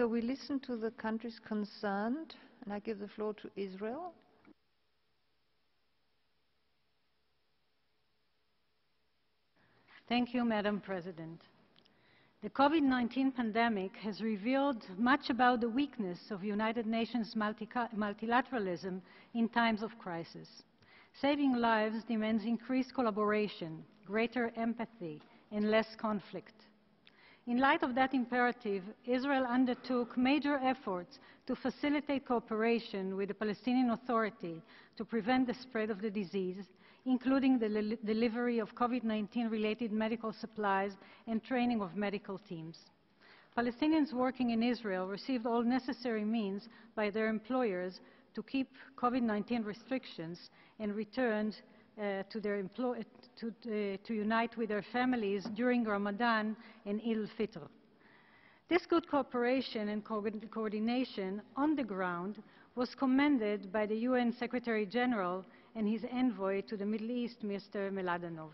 So we listen to the countries concerned, and I give the floor to Israel. Thank you, Madam President. The COVID-19 pandemic has revealed much about the weakness of United Nations multilateralism in times of crisis. Saving lives demands increased collaboration, greater empathy, and less conflict. In light of that imperative, Israel undertook major efforts to facilitate cooperation with the Palestinian Authority to prevent the spread of the disease, including the delivery of COVID-19 related medical supplies and training of medical teams. Palestinians working in Israel received all necessary means by their employers to keep COVID-19 restrictions and returned to unite with their families during Ramadan and Eid al-Fitr. This good cooperation and coordination on the ground was commended by the UN Secretary General and his envoy to the Middle East, Mr. Meladanov.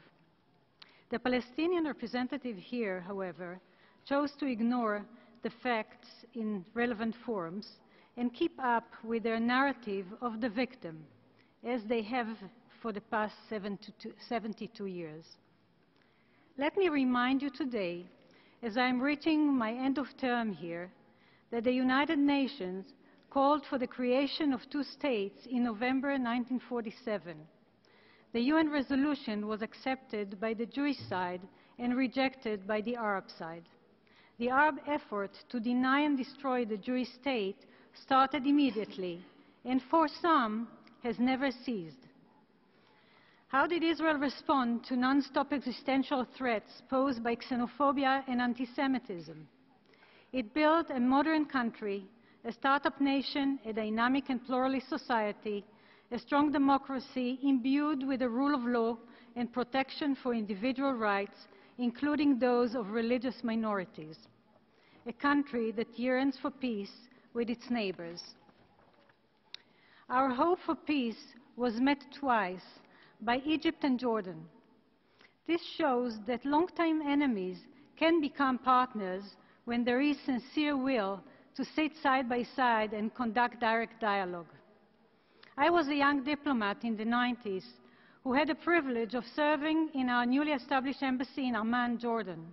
The Palestinian representative here, however, chose to ignore the facts in relevant forums and keep up with their narrative of the victim, as they have for the past 72 years. Let me remind you today, as I'm reaching my end of term here, that the United Nations called for the creation of two states in November 1947. The UN resolution was accepted by the Jewish side and rejected by the Arab side. The Arab effort to deny and destroy the Jewish state started immediately, and for some has never ceased. How did Israel respond to non-stop existential threats posed by xenophobia and anti-Semitism? It built a modern country, a startup nation, a dynamic and pluralist society, a strong democracy imbued with the rule of law and protection for individual rights, including those of religious minorities. A country that yearns for peace with its neighbors. Our hope for peace was met twice by Egypt and Jordan. This shows that longtime enemies can become partners when there is sincere will to sit side by side and conduct direct dialogue. I was a young diplomat in the 90s who had the privilege of serving in our newly established embassy in Amman, Jordan.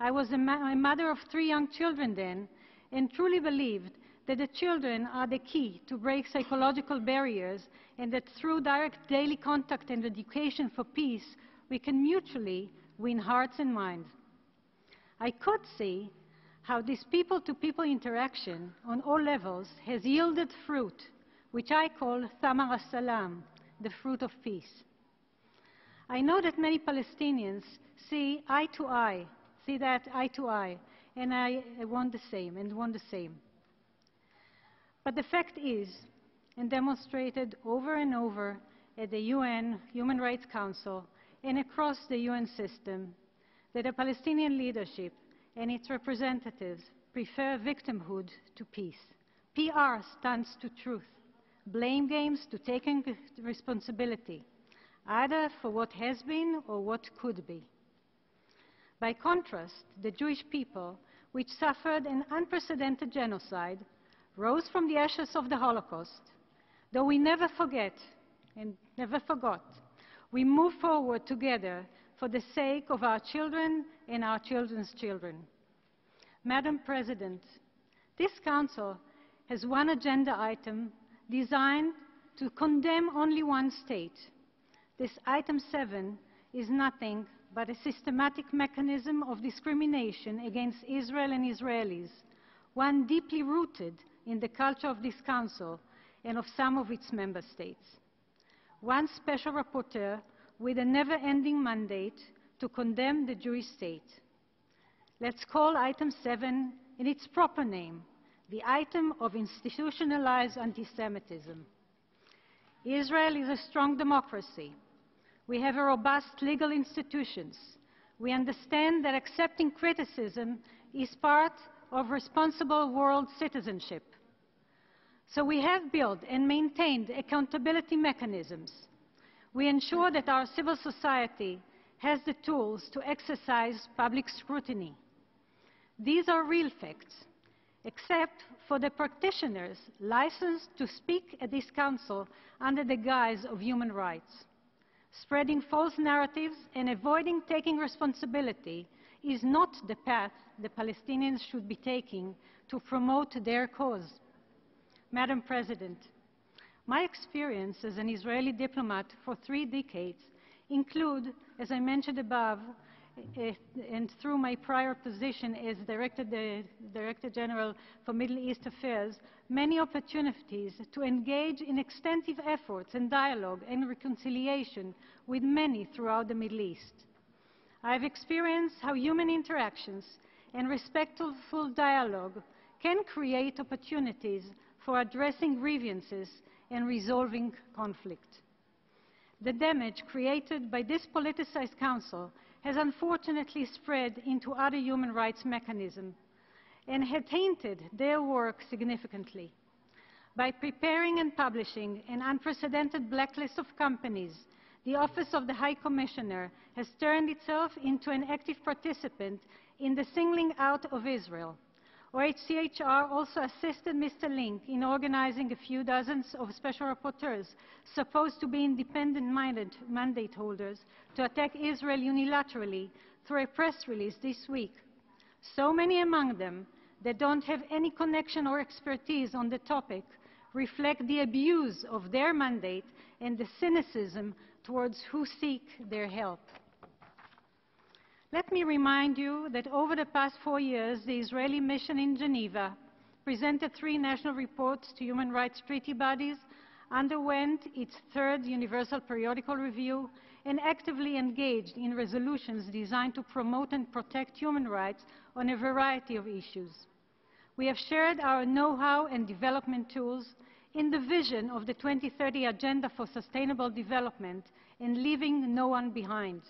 I was a mother of 3 young children then and truly believed that the children are the key to break psychological barriers and that through direct daily contact and education for peace, we can mutually win hearts and minds. I could see how this people-to-people interaction on all levels has yielded fruit, which I call thamar as-salam, the fruit of peace. I know that many Palestinians see eye to eye, and I want the same. But the fact is, and demonstrated over and over at the UN Human Rights Council and across the UN system, that the Palestinian leadership and its representatives prefer victimhood to peace. PR stands to truth, blame games to taking responsibility, either for what has been or what could be. By contrast, the Jewish people, which suffered an unprecedented genocide, rose from the ashes of the Holocaust. Though we never forget and never forgot, we move forward together for the sake of our children and our children's children. Madam President, this Council has one agenda item designed to condemn only one state. This item 7 is nothing but a systematic mechanism of discrimination against Israel and Israelis, one deeply rooted in the culture of this Council and of some of its member states. One special rapporteur with a never-ending mandate to condemn the Jewish state. Let's call item 7 in its proper name, the item of institutionalized anti-Semitism. Israel is a strong democracy. We have a robust legal institutions. We understand that accepting criticism is part of responsible world citizenship. So we have built and maintained accountability mechanisms. We ensure that our civil society has the tools to exercise public scrutiny. These are real facts, except for the practitioners licensed to speak at this council under the guise of human rights. Spreading false narratives and avoiding taking responsibility is not the path the Palestinians should be taking to promote their cause. Madam President, my experience as an Israeli diplomat for 3 decades include, as I mentioned above, and through my prior position as Director General for Middle East Affairs, many opportunities to engage in extensive efforts and dialogue and reconciliation with many throughout the Middle East. I have experienced how human interactions and respectful dialogue can create opportunities for addressing grievances and resolving conflict. The damage created by this politicized council has unfortunately spread into other human rights mechanisms and had tainted their work significantly. By preparing and publishing an unprecedented blacklist of companies, the Office of the High Commissioner has turned itself into an active participant in the singling out of Israel. OHCHR also assisted Mr. Link in organizing a few dozens of special rapporteurs supposed to be independent mandate holders to attack Israel unilaterally through a press release this week. So many among them that don't have any connection or expertise on the topic reflect the abuse of their mandate and the cynicism towards who seek their help. Let me remind you that over the past 4 years, the Israeli mission in Geneva presented 3 national reports to human rights treaty bodies, underwent its 3rd Universal Periodical Review, and actively engaged in resolutions designed to promote and protect human rights on a variety of issues. We have shared our know-how and development tools in the vision of the 2030 Agenda for Sustainable Development and leaving no one behind.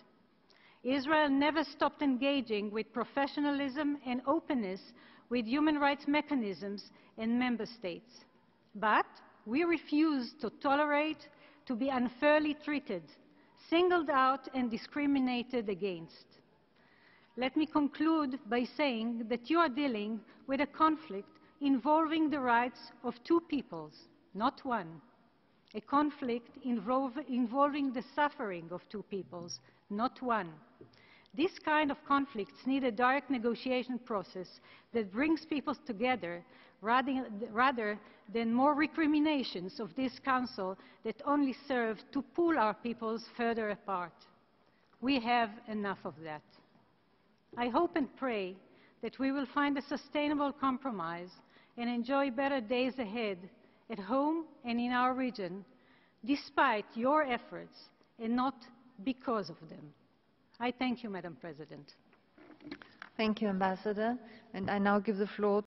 Israel never stopped engaging with professionalism and openness with human rights mechanisms and member states. But we refuse to tolerate to be unfairly treated, singled out and discriminated against. Let me conclude by saying that you are dealing with a conflict involving the rights of 2 peoples, not one. A conflict involving the suffering of 2 peoples, not one. This kind of conflicts need a direct negotiation process that brings peoples together rather than more recriminations of this council that only serve to pull our peoples further apart. We have enough of that. I hope and pray that we will find a sustainable compromise and enjoy better days ahead at home and in our region, despite your efforts and not because of them. I thank you, Madam President. Thank you, Ambassador. And I now give the floor